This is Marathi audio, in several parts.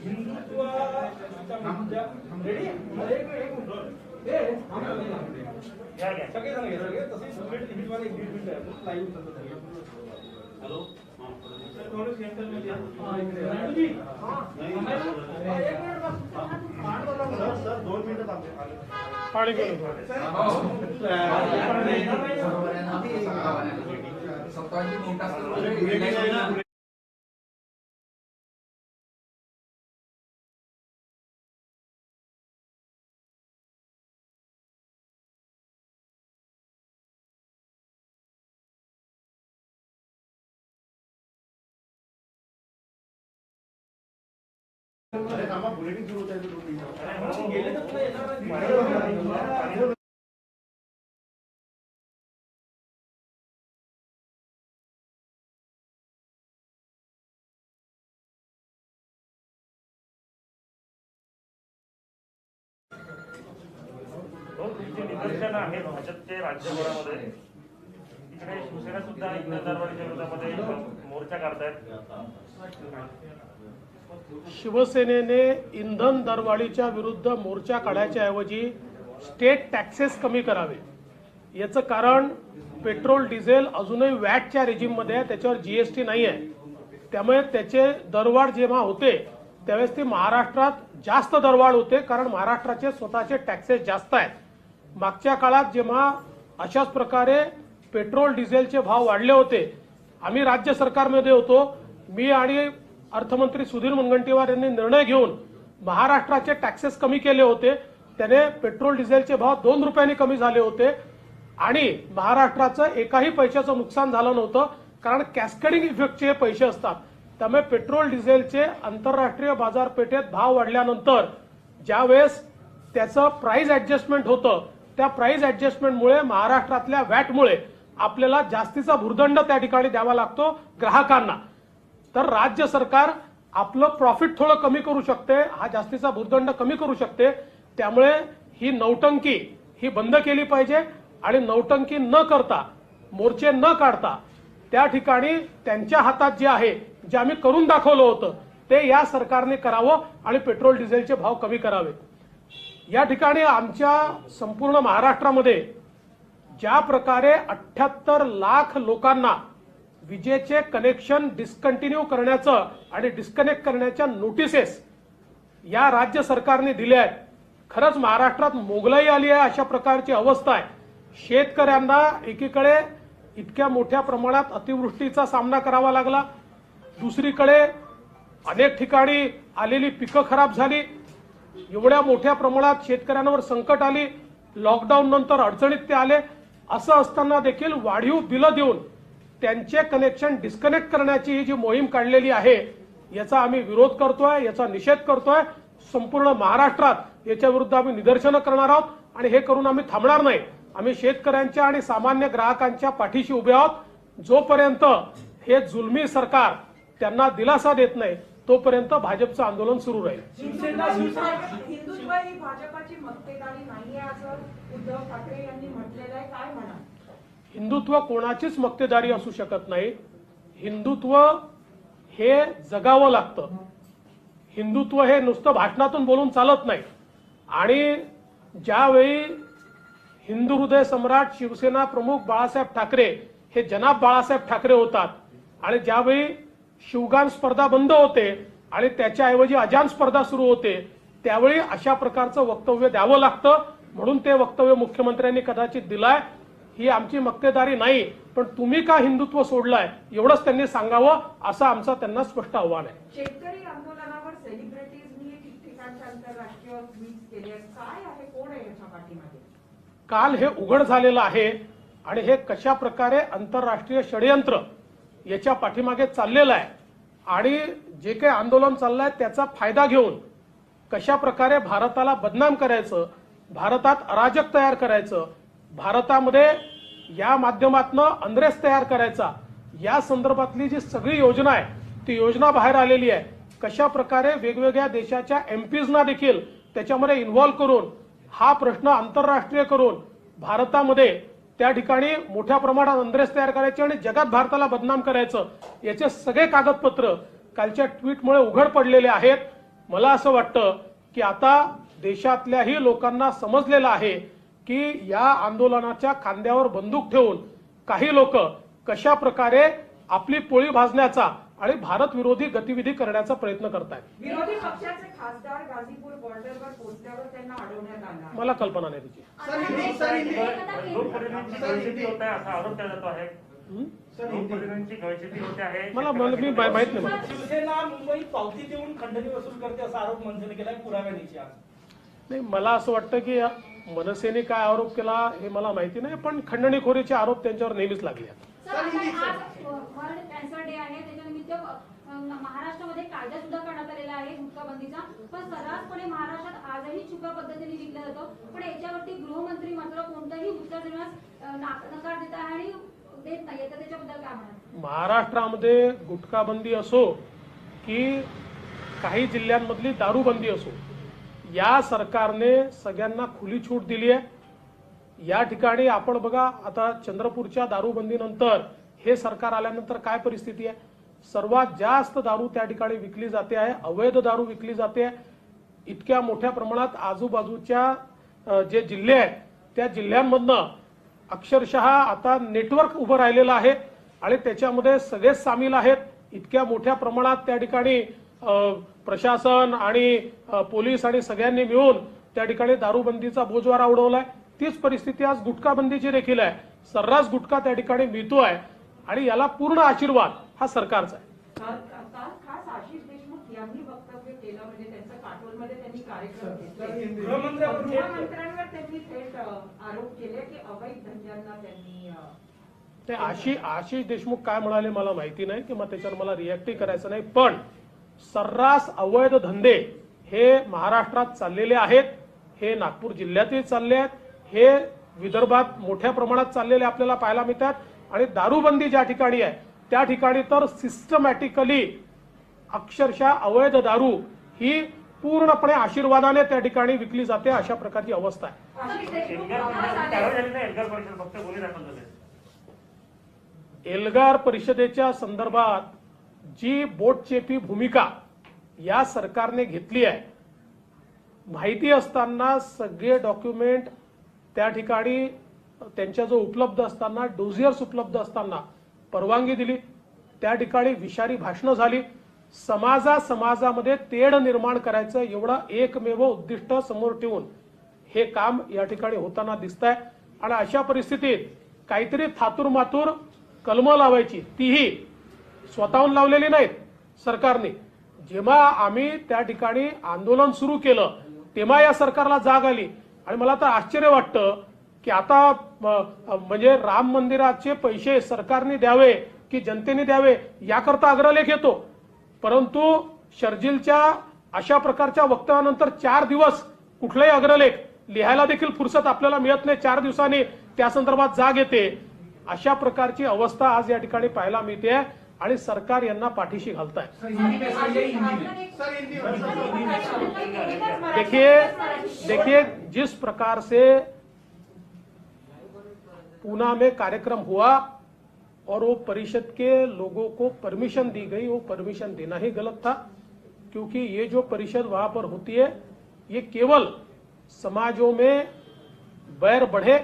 हिंदुत्व रेडी हॅलो सर 2 मिनिटं पाणी बुलेटिन सुरू होत निदर्शन आहे भाजपचे राज्यभरामध्ये तिकडे शिवसेना सुद्धा इंधन दरवाढीच्या विरोधामध्ये मोर्चा काढतायत। शिवसेनेने इंधन दरवाढीच्या विरुद्ध मोर्चा काढायच्या ऐवजी स्टेट टॅक्सेस कमी करावे। याचं कारण पेट्रोल डिझेल अजूनही वॅटच्या रेजिममध्ये आहे, त्याच्यावर जीएसटी नाही आहे। त्यामुळे त्याचे दरवाढ जेव्हा होते त्यावेळेस ती महाराष्ट्रात जास्त दरवाढ होते, कारण महाराष्ट्राचे स्वतःचे टॅक्सेस जास्त आहेत। मागच्या काळात जेव्हा अशाच प्रकारे पेट्रोल डिझेलचे भाव वाढले होते, आम्ही राज्य सरकारमध्ये होतो, मी आणि अर्थमंत्री सुधीर मुनगंटीवार यांनी निर्णय घेऊन महाराष्ट्राचे टॅक्सेस कमी केले होते। त्याने पेट्रोल डिझेलचे भाव 2 रुपयांनी कमी झाले होते आणि महाराष्ट्राचं एकाही पैशाचं नुकसान झालं नव्हतं, कारण कॅस्केडिंग इफेक्टचे पैसे असतात। त्यामुळे पेट्रोल डिझेलचे आंतरराष्ट्रीय बाजारपेठेत भाव वाढल्यानंतर ज्यावेळेस त्याचं प्राइस ऍडजस्टमेंट होतं, त्या प्राइस ऍडजस्टमेंटमुळे महाराष्ट्रातल्या वॅटमुळे आपल्याला जास्तीचा भुर्दंड त्या ठिकाणी द्यावा लागतो ग्राहकांना। तर राज्य सरकार आपलं प्रॉफिट थोडं कमी करू शकते, हा जास्तीचा भुर्दंड कमी करू शकते। त्यामुळे ही नौटंकी ही बंद केली पाहिजे आणि नौटंकी न करता, मोर्चे न काढता त्या ठिकाणी त्यांच्या हातात जे आहे, जे आम्ही करून दाखवलं होतं ते या सरकारने करावं आणि पेट्रोल डिझेलचे भाव कमी करावे। या ठिकाणी आमच्या संपूर्ण महाराष्ट्रामध्ये ज्या प्रकारे 78 लाख लोकांना विजेचे कनेक्शन डिस्कंटिन्यू करण्याचं आणि डिस्कनेक्ट करण्याच्या नोटिसेस या राज्य सरकारने दिल्या आहेत, खरंच महाराष्ट्रात मोगलाई आली आहे अशा प्रकारची अवस्था आहे। शेतकऱ्यांना एकीकडे इतक्या मोठ्या प्रमाणात अतिवृष्टीचा सामना करावा लागला, दुसरीकडे अनेक ठिकाणी आलेली पिकं खराब झाली, एवढ्या मोठ्या प्रमाणात शेतकऱ्यांवर संकट आली, लॉकडाऊन नंतर अडचणीत ते आले। असं असताना देखील वाढीव बिलं देऊन त्यांचे कनेक्शन डिस्कनेक्ट करण्याची जी मोहीम काढलेली आहे याचा आम्ही विरोध करतोय, याचा निषेध करतोय। संपूर्ण महाराष्ट्रात याच्या विरुद्ध आम्ही निदर्शनं करणार आहोत आणि हे करून आम्ही थांबणार नाही। आम्ही शेतकऱ्यांच्या आणि सामान्य ग्राहकांच्या पाठीशी उभे आहोत। जोपर्यंत हे जुलमी सरकार त्यांना दिलासा देत नाही तोपर्यंत भाजपचं आंदोलन सुरू राहील। हिंदुत्व ही भाजपची मक्तेदारी नाहीये असं उद्धव ठाकरे यांनी म्हटलेलं आहे, काय म्हणा? हिंदुत्व कोणाचीच मक्तेदारी असू शकत नाही। हिंदुत्व हे जगावं लागतं। हिंदुत्व हे नुसतं भाषणातून बोलून चालत नाही। आणि ज्यावेळी हिंदू हृदय सम्राट शिवसेना प्रमुख बाळासाहेब ठाकरे हे जनाब बाळासाहेब ठाकरे होतात आणि ज्यावेळी शिवगान स्पर्धा बंद होते आणि त्याच्याऐवजी अजान स्पर्धा सुरू होते, त्यावेळी अशा प्रकारचं वक्तव्य द्यावं लागतं। म्हणून ते वक्तव्य मुख्यमंत्र्यांनी कदाचित दिलाय। ही आमची मक्तेदारी नाही, पण तुम्ही का हिंदुत्व सोडलाय एवढंच त्यांनी सांगावं असं आमचं त्यांना स्पष्ट आव्हान आहे। शेतकरी आंदोलनावर सेलिब्रिटीजनी ठिकठिकाणच्या आंतरराष्ट्रीय ट्वीट केले, काय आहे, कोण आहे याच्या पाठीमागे? काल हे उघड झालेलं आहे आणि हे कशा प्रकारे आंतरराष्ट्रीय षडयंत्र याच्या पाठीमागे चाललेलं आहे आणि जे काही आंदोलन चाललंय त्याचा फायदा घेऊन कशा प्रकारे भारताला बदनाम करायचं, भारतात अराजक तयार करायचं, भारतामध्ये या माध्यमातून अंद्रेस तयार करायचा, या संदर्भातली जी सगळी योजना आहे ती योजना बाहेर आलेली आहे। कशा प्रकारे वेगवेगळ्या देशाच्या एमपीजना देखील त्याच्यामध्ये इन्व्हॉल्व करून हा प्रश्न आंतरराष्ट्रीय करून भारतामध्ये त्या ठिकाणी मोठ्या प्रमाणात अंद्रेस तयार करायचे आणि जगात भारताला बदनाम करायचं, याचे सगळे कागदपत्र कालच्या ट्विटमुळे उघड पडलेले आहेत. मला असं वाटतं की आता देशातल्याही लोकांना समजलेलं आहे की या आंदोलनाच्या खांद्यावर बंदूक ठेवून काही लोक कशा प्रकारे आपली पोळी भाजण्याचा आणि भारत विरोधी गतिविधी करण्याचा प्रयत्न करतायत. विरोधी पक्षाचे खासदार गाझीपूर बॉर्डरवर पोहोचल्यावर त्यांना अडवण्यात आला. मला कल्पना नाही त्याची. लोकप्रतिनिधींची गळचेपी होत आहे असा आरोप केला जातो आहे. लोकप्रतिनिधींची गळचेपी होते आहे. मला मी माहित नाही मला. शिवसेना मुंबईत पावती देऊन खंडणी वसूल करते असा आरोप मनसेने केलाय पुराव्यानिशी आज. नाही, मला असं वाटतं की मनसेने काय आरोप केला हे मला माहिती नाही, पण खंडणीखोरीचे आरोप त्यांच्यावर नेहमीच लागले आहेत. सर, आज वर्ल्ड कॅन्सर डे आहे, त्याच्यानिमित्त महाराष्ट्रामध्ये कायदा सुद्धा करण्यात आलेला आहे गुटखाबंदीचा, पण सर्रासपणे महाराष्ट्रात आजही छुप्या पद्धतीने विकला जातो. पण याच्यावरती गृहमंत्री मात्र कोणताही उत्तर देण्यास नकार देत आहे आणि देत नाहीये, तर त्याच्याबद्दल काय म्हणाल? महाराष्ट्रामध्ये गुटखाबंदी असो की काही जिल्ह्यांमधली दारूबंदी असो, या सरकारने सगळ्यांना खुली छूट दिली आहे. या ठिकाणी आपण बघा, आता चंद्रपूरच्या दारूबंदीनंतर हे सरकार आल्यानंतर काय परिस्थिती आहे. सर्वात जास्त दारू त्या ठिकाणी विकली जाते आहे, अवैध दारू विकली जाते आहे. इतक्या मोठ्या प्रमाणात आजूबाजूच्या जे जिल्हे आहेत त्या जिल्ह्यांमधनं अक्षरशः आता नेटवर्क उभं राहिलेलं आहे आणि त्याच्यामध्ये सगळेच सामील आहेत. इतक्या मोठ्या प्रमाणात त्या ठिकाणी प्रशासन आणि पोलीस आणि सगळ्यांनी मिळून त्या ठिकाणी दारूबंदीचा बोजवारा उडवलाय. तीच परिस्थिती आज गुटखाबंदीची देखील आहे. सर्रास गुटखा त्या ठिकाणी मिळतोय आणि याला पूर्ण आशीर्वाद हा सरकारचा आहे. खास आशिष देशमुख यांनी वक्तव्य केलं, म्हणजे त्यांचं काटोलमध्ये त्यांनी कार्यक्रम घेतले. गृहमंत्र्यांवर गृहमंत्र्यांवर त्यांनी थेट आरोप केले की अवैध धंद्यांना त्यांनी ते आशिष देशमुख काय म्हणाले मला माहिती नाही किंवा त्याच्यावर मला रिॲक्टही करायचं नाही, पण सर्रास अवैध धंदे हे महाराष्ट्रात चाललेले आहेत. हे नागपूर जिल्ह्यातही चालले आहेत, हे विदर्भात मोठ्या प्रमाणात चाललेले आपल्याला पाहायला मिळतात. आणि दारूबंदी ज्या ठिकाणी आहे त्या ठिकाणी तर सिस्टमॅटिकली अक्षरशः अवैध दारू ही पूर्णपणे आशीर्वादाने त्या ठिकाणी विकली जाते, अशा प्रकारची अवस्था आहे. आशिष देशमुख एल्गार परिषद फक्त बोली दाखल झाले. एल्गार परिषदेच्या संदर्भात जी बोटचेपी भूमिका या सरकारने घेतली आहे, माहिती असताना सगळे डॉक्युमेंट त्या ठिकाणी त्यांच्याजवळ उपलब्ध असताना, डोझियर्स उपलब्ध असताना परवानगी दिली, त्या ठिकाणी विषारी भाषणं झाली, समाजामध्ये तेढ निर्माण करायचं एवढं एकमेव उद्दिष्ट समोर ठेवून हे काम या ठिकाणी होताना दिसतंय. आणि अशा परिस्थितीत काहीतरी थातूरमातूर कलमं लावायची, तीही स्वतःहून लावलेली नाहीत सरकारने. जेव्हा आम्ही त्या ठिकाणी आंदोलन सुरू केलं तेव्हा या सरकारला जाग आली. आणि मला तर आश्चर्य वाटतं की आता म्हणजे राम मंदिराचे पैसे सरकारने द्यावे की जनतेने द्यावे याकरता अग्रलेख येतो, परंतु शर्जीलच्या अशा प्रकारच्या वक्तव्यानंतर 4 दिवस कुठलाही अग्रलेख लिहायला देखील फुरसत आपल्याला मिळत नाही. 4 दिवसांनी त्या संदर्भात जाग येते. अशा प्रकारची अवस्था आज या ठिकाणी पाहायला मिळते आणि सरकार यांना पाठीशी घालत आहे. देखिए जिस प्रकार से पूना में कार्यक्रम हुआ और वो परिषद के लोगों को परमिशन दी गई, वो परमिशन देना ही गलत था, क्योंकि ये जो परिषद वहां पर होती है ये केवल समाजों में बैर बढ़े,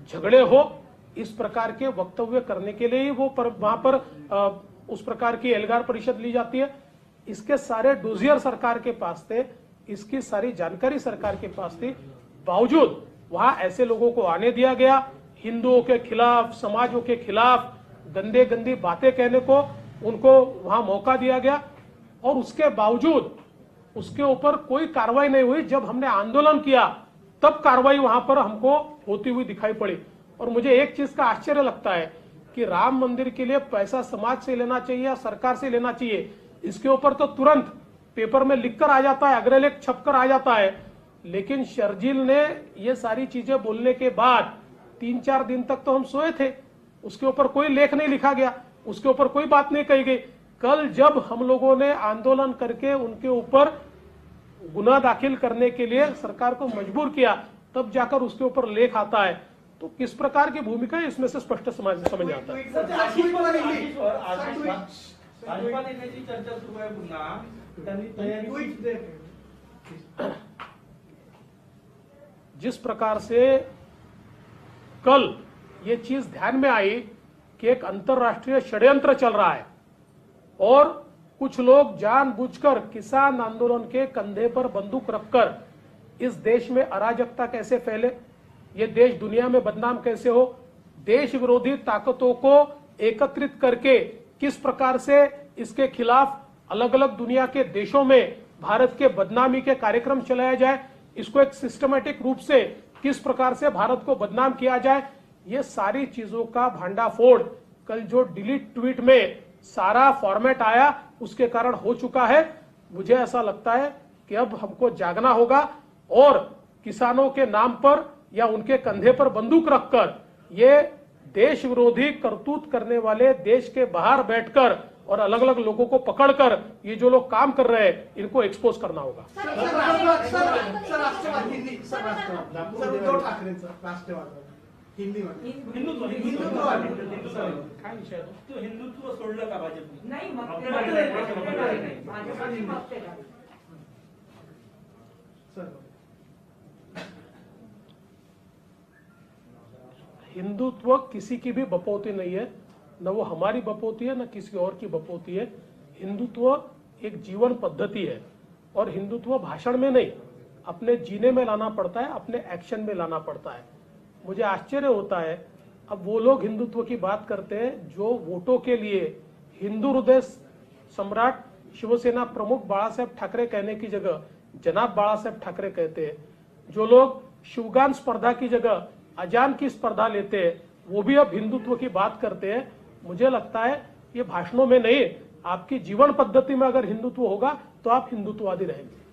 झगड़े हो, इस प्रकार के वक्तव्य करने के लिए ही वो वहां पर उस प्रकार की एल्गार परिषद ली जाती है. इसके सारे डोजियर सरकार के पास थे, इसकी सारी जानकारी सरकार के पास थी, बावजूद वहां ऐसे लोगों को आने दिया गया. हिंदुओं के खिलाफ, समाजों के खिलाफ गंदी बातें कहने को उनको वहां मौका दिया गया और उसके बावजूद उसके ऊपर कोई कार्रवाई नहीं हुई. जब हमने आंदोलन किया तब कार्रवाई वहां पर हमको होती हुई दिखाई पड़ी. और मुझे एक चीज का आश्चर्य लगता है कि राम मंदिर के लिए पैसा समाज से लेना चाहिए या सरकार से लेना चाहिए, इसके ऊपर तो तुरंत पेपर में लिखकर आ जाता है, अग्रलेख छपकर आ जाता है. लेकिन शर्जील ने ये सारी चीजें बोलने के बाद 3-4 दिन तक तो हम सोए थे, उसके ऊपर कोई लेख नहीं लिखा गया, उसके ऊपर कोई बात नहीं कही गई. कल जब हम लोगों ने आंदोलन करके उनके ऊपर गुना दाखिल करने के लिए सरकार को मजबूर किया, तब जाकर उसके ऊपर लेख आता है. तो किस प्रकार की भूमिका है इसमें से स्पष्ट समझ आता है. भाजपा नेत्याची चर्चा सुरू आहे पुन्हा त्यांनी तयारी जिस प्रकार से कल ये चीज ध्यान में आई कि एक अंतर्राष्ट्रीय षड्यंत्र चल रहा है और कुछ लोग जानबूझकर किसान आंदोलन के कंधे पर बंदूक रखकर इस देश में अराजकता कैसे फैले, ये देश दुनिया में बदनाम कैसे हो, देश विरोधी ताकतों को एकत्रित करके किस प्रकार से इसके खिलाफ अलग अलग दुनिया के देशों में भारत के बदनामी के कार्यक्रम चलाया जाए, इसको एक सिस्टमेटिक रूप से किस प्रकार से भारत को बदनाम किया जाए, ये सारी चीजों का भांडाफोड़ कल जो डिलीट ट्वीट में सारा फॉर्मेट आया उसके कारण हो चुका है। मुझे ऐसा लगता है कि अब हमको जागना होगा और किसानों के नाम पर या उनके कंधे पर बंदूक रखकर ये देश विरोधी करतूत करने वाले देश के बाहर बैठकर और अलग अलग लोगों को पकड़कर ये जो लोग काम कर रहे हैं इनको एक्सपोज करना होगा। उद्धव ठाकरेंचं राष्ट्रवाद हिंदुत्व काय विषय आहे? तो हिंदुत्व सोडलं का भाजपने? नाही मक्तेदारी. भाजपाची मक्तेदारी. हिंदुत्व किसी की भी बपौती नहीं है, न वो हमारी बपौती है न किसी और की बपौती है। हिंदुत्व एक जीवन पद्धति है और हिंदुत्व भाषण में नहीं अपने जीने में लाना पड़ता है, अपने एक्शन में लाना पड़ता है। मुझे आश्चर्य होता है अब वो लोग हिंदुत्व की बात करते हैं जो वोटों के लिए हिंदू हृदय सम्राट शिवसेना प्रमुख बाळासाहेब ठाकरे कहने की जगह जनाब बाळासाहेब ठाकरे कहते हैं, जो लोग शिवगान स्पर्धा की जगह अजान की स्पर्धा लेते हैं वो भी अब हिंदुत्व की बात करते हैं। मुझे लगता है ये भाषणों में नहीं, आपकी जीवन पद्धति में अगर हिंदुत्व होगा तो आप हिंदुत्ववादी रहेंगे।